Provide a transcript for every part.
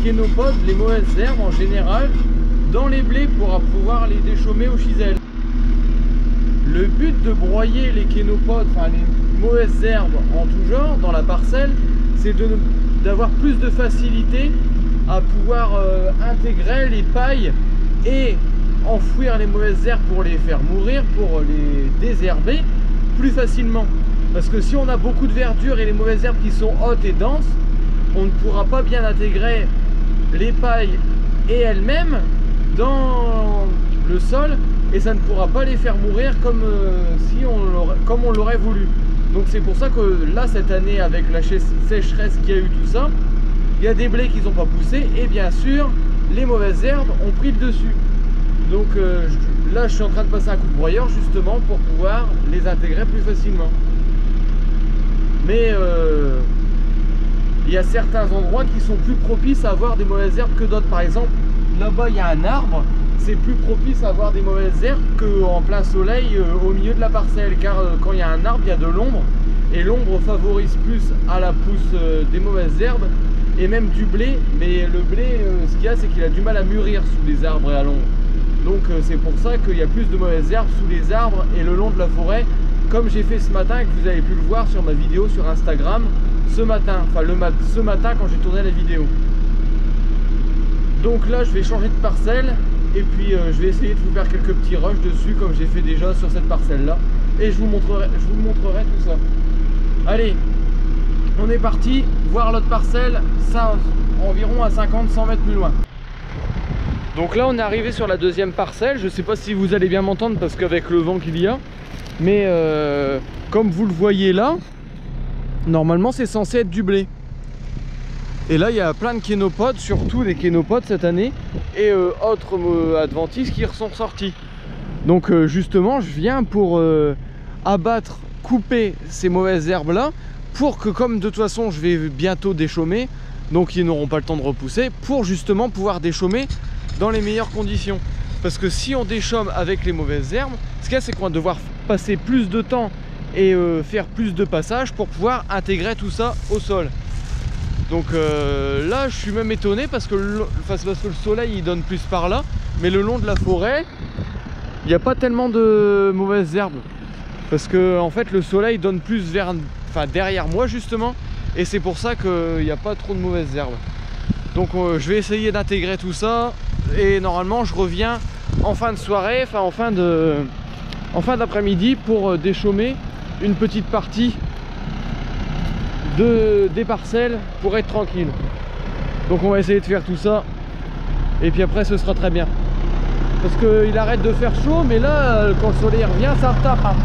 kénopodes, les mauvaises herbes en général, dans les blés pour pouvoir les déchaumer au chisel. Le but de broyer les kénopodes, enfin les mauvaises herbes en tout genre dans la parcelle, c'est d'avoir plus de facilité à pouvoir intégrer les pailles et enfouir les mauvaises herbes pour les faire mourir, pour les désherber plus facilement. Parce que si on a beaucoup de verdure et les mauvaises herbes qui sont hautes et denses, on ne pourra pas bien intégrer les pailles et elles-mêmes dans le sol et ça ne pourra pas les faire mourir comme, comme on l'aurait voulu. Donc c'est pour ça que là cette année, avec la sécheresse qu'il y a eu, tout ça, il y a des blés qui n'ont pas poussé et bien sûr les mauvaises herbes ont pris le dessus. Donc là je suis en train de passer un coup de broyeur justement pour pouvoir les intégrer plus facilement. Mais il y a certains endroits qui sont plus propices à avoir des mauvaises herbes que d'autres. Par exemple, là-bas il y a un arbre, c'est plus propice à avoir des mauvaises herbes qu'en plein soleil au milieu de la parcelle. Car quand il y a un arbre, il y a de l'ombre. Et l'ombre favorise plus à la pousse des mauvaises herbes et même du blé. Mais le blé, ce qu'il y a, c'est qu'il a du mal à mûrir sous les arbres et à l'ombre. Donc c'est pour ça qu'il y a plus de mauvaises herbes sous les arbres et le long de la forêt. Comme j'ai fait ce matin et que vous avez pu le voir sur ma vidéo sur Instagram ce matin, enfin ce matin quand j'ai tourné la vidéo. Donc là je vais changer de parcelle et puis je vais essayer de vous faire quelques petits rushs dessus comme j'ai fait déjà sur cette parcelle là et je vous montrerai tout ça. Allez, on est parti voir l'autre parcelle, ça environ à 50-100 mètres plus loin. Donc là on est arrivé sur la deuxième parcelle, je sais pas si vous allez bien m'entendre parce qu'avec le vent qu'il y a, mais comme vous le voyez là, normalement c'est censé être du blé. Et là il y a plein de kénopodes, surtout des kénopodes cette année, et autres adventices qui sont sortis. Donc justement je viens pour abattre, couper ces mauvaises herbes là, pour que comme de toute façon je vais bientôt déchaumer, donc ils n'auront pas le temps de repousser, pour justement pouvoir déchaumer dans les meilleures conditions. Parce que si on déchaume avec les mauvaises herbes, ce qu'il y a c'est qu'on va devoir passer plus de temps et faire plus de passages pour pouvoir intégrer tout ça au sol. Donc là je suis même étonné parce que le soleil il donne plus par là, mais le long de la forêt il n'y a pas tellement de mauvaises herbes parce que en fait le soleil donne plus vers, derrière moi justement, et c'est pour ça qu'il n'y a pas trop de mauvaises herbes. Donc je vais essayer d'intégrer tout ça et normalement je reviens en fin de soirée, en fin d'après-midi pour déchaumer une petite partie des parcelles pour être tranquille. Donc on va essayer de faire tout ça et puis après ce sera très bien parce qu'il arrête de faire chaud, mais là quand le soleil revient ça retape hein.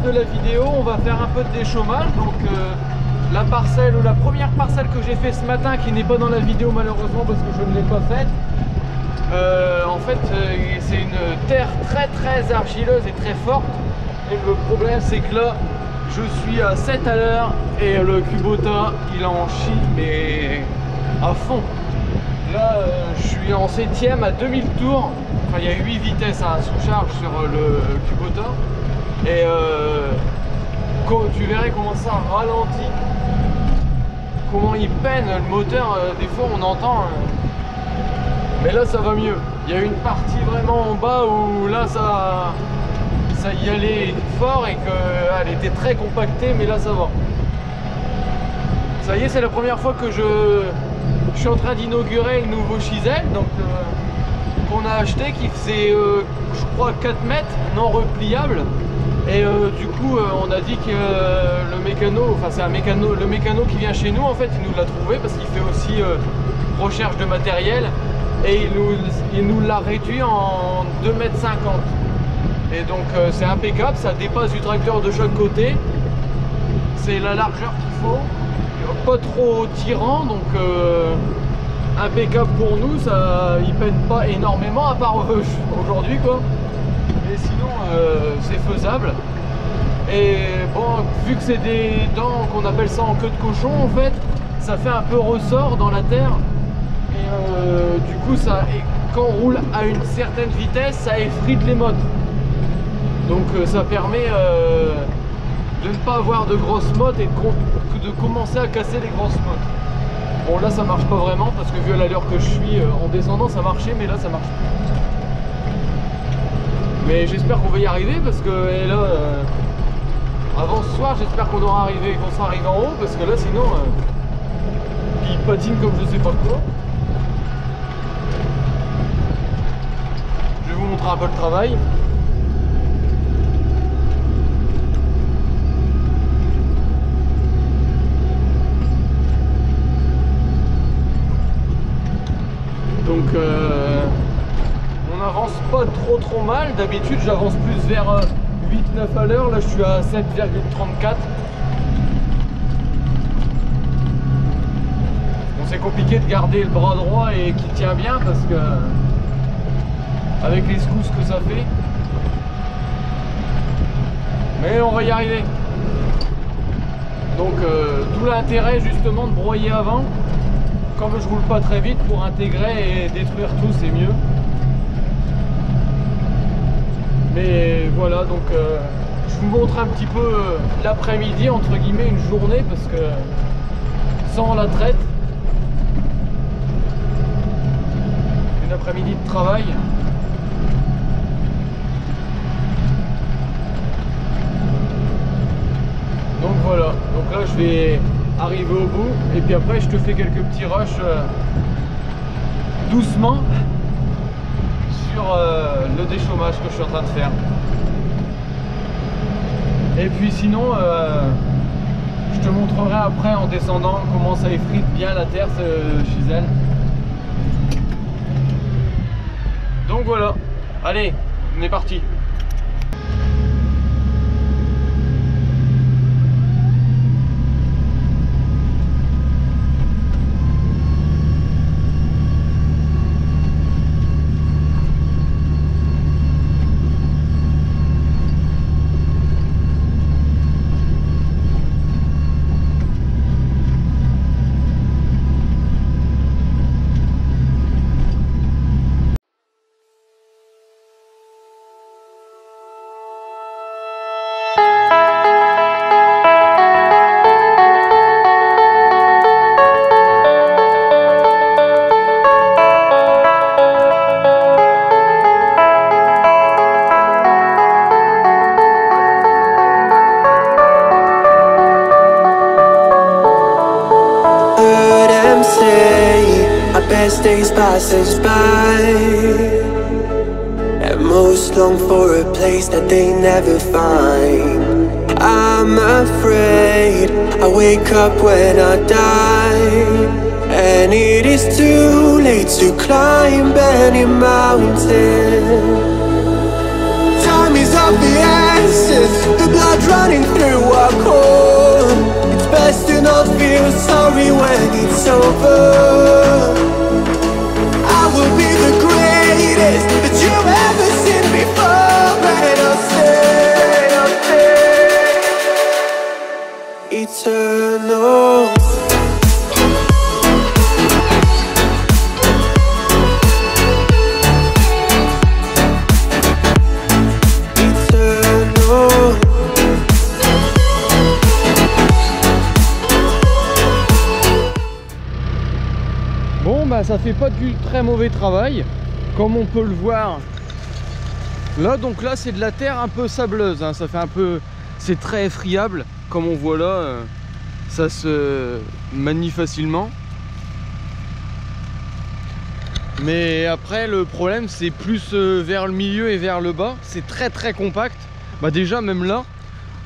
De la vidéo, on va faire un peu de déchaumage. Donc la parcelle ou la première parcelle que j'ai fait ce matin, qui n'est pas dans la vidéo malheureusement parce que je ne l'ai pas faite, en fait c'est une terre très argileuse et très forte, et le problème c'est que là je suis à 7 à l'heure et le Kubota il en chie mais à fond. Là je suis en 7ème à 2000 tours, enfin il y a 8 vitesses à sous-charge sur le Kubota. Et tu verrais comment ça ralentit, comment il peine le moteur, des fois on entend, mais là ça va mieux. Il y a une partie vraiment en bas où là ça y allait fort et qu'elle était très compactée, mais là ça va. Ça y est, c'est la première fois que je suis en train d'inaugurer le nouveau Chisel, donc qu'on a acheté, qui faisait je crois 4 mètres, non repliable. Et du coup on a dit que le mécano, enfin c'est le mécano qui vient chez nous, en fait il nous l'a trouvé parce qu'il fait aussi recherche de matériel, et il nous l'a réduit en 2,50 m. Et donc c'est impeccable, ça dépasse du tracteur de chaque côté, c'est la largeur qu'il faut, pas trop tirant, donc impeccable pour nous, ça il peine pas énormément à part aujourd'hui quoi, mais sinon c'est faisable. Et bon, vu que c'est des dents qu'on appelle ça en queue de cochon, en fait ça fait un peu ressort dans la terre, et du coup ça, quand on roule à une certaine vitesse, ça effrite les mottes. Donc ça permet de ne pas avoir de grosses mottes et de commencer à casser les grosses mottes. Bon là ça marche pas vraiment parce que vu à l'allure que je suis en descendant ça marchait, mais là ça marche plus. Mais j'espère qu'on va y arriver parce que là avant ce soir j'espère qu'on sera arrivé en haut, parce que là sinon il patine comme je sais pas quoi. Je vais vous montrer un peu le travail. Donc on avance pas trop mal. D'habitude j'avance plus vers 8-9 à l'heure. Là je suis à 7,34. Bon, c'est compliqué de garder le bras droit et qui tient bien parce que avec les secousses que ça fait. Mais on va y arriver. Donc tout l'intérêt justement de broyer avant. Comme je roule pas très vite, pour intégrer et détruire tout, c'est mieux. Mais voilà, donc je vous montre un petit peu l'après-midi, entre guillemets, une journée, parce que sans la traite, une après-midi de travail. Donc voilà, donc là je vais arriver au bout et puis après je te fais quelques petits rushs doucement sur le déchômage que je suis en train de faire. Et puis sinon je te montrerai après en descendant comment ça effrite bien la terre ce Chisel. Donc voilà, allez, on est parti. Best days pass us by, and most long for a place that they never find. I'm afraid I wake up when I die, and it is too late to climb any mountain. Time is of the essence, the blood running through our core. It's best to not feel sorry when it's over. I will be the greatest that you've ever seen before, and I'll stay eternal. Eternal. bah, ça fait pas du très mauvais travail, comme on peut le voir. Là, donc là, c'est de la terre un peu sableuse, hein. Ça fait un peu, c'est très friable, comme on voit là, ça se manie facilement. Mais après, le problème, c'est plus vers le milieu et vers le bas. C'est très compact. Bah déjà, même là,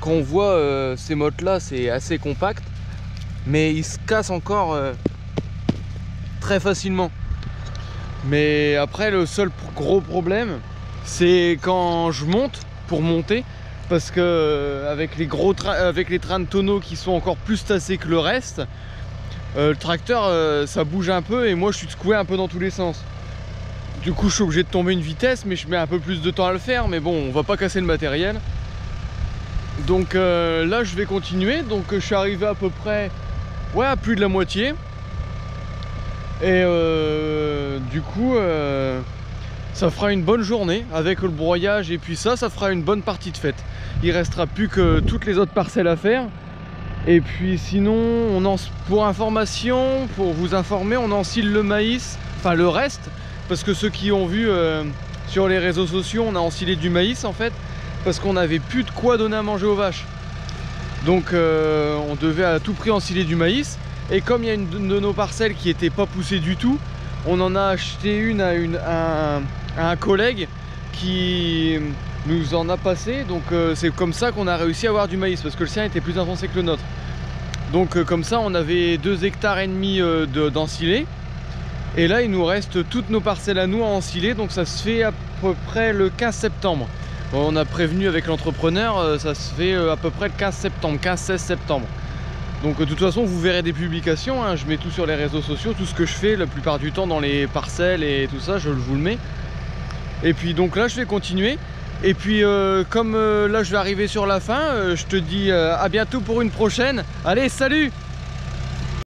quand on voit ces mottes là, c'est assez compact, mais ils se cassent encore très facilement. Mais après, le seul gros problème, c'est quand je monte, pour monter, parce que avec les trains de tonneaux qui sont encore plus tassés que le reste, le tracteur ça bouge un peu et moi je suis secoué un peu dans tous les sens. Du coup je suis obligé de tomber une vitesse, mais je mets un peu plus de temps à le faire, mais bon, on va pas casser le matériel. Donc là je vais continuer. Donc je suis arrivé à peu près, ouais, à plus de la moitié. Et du coup ça fera une bonne journée avec le broyage, et puis ça fera une bonne partie de fête. Il restera plus que toutes les autres parcelles à faire. Et puis sinon, pour information, pour vous informer, on ensilé le maïs, enfin le reste, parce que ceux qui ont vu sur les réseaux sociaux, on a ensilé du maïs en fait, parce qu'on n'avait plus de quoi donner à manger aux vaches. Donc on devait à tout prix ensiler du maïs. Et comme il y a une de nos parcelles qui n'était pas poussée du tout, on en a acheté une à un collègue qui nous en a passé. Donc c'est comme ça qu'on a réussi à avoir du maïs, parce que le sien était plus avancé que le nôtre. Donc comme ça on avait 2,5 hectares d'ensilé. Et là il nous reste toutes nos parcelles à nous à ensiler. Donc ça se fait à peu près le 15 septembre. On a prévenu avec l'entrepreneur, ça se fait à peu près le 15 septembre, 15-16 septembre. Donc de toute façon vous verrez des publications, hein. Je mets tout sur les réseaux sociaux, tout ce que je fais la plupart du temps dans les parcelles et tout ça, je vous le mets. Et puis donc là je vais continuer. Et puis comme là je vais arriver sur la fin, je te dis à bientôt pour une prochaine. Allez, salut!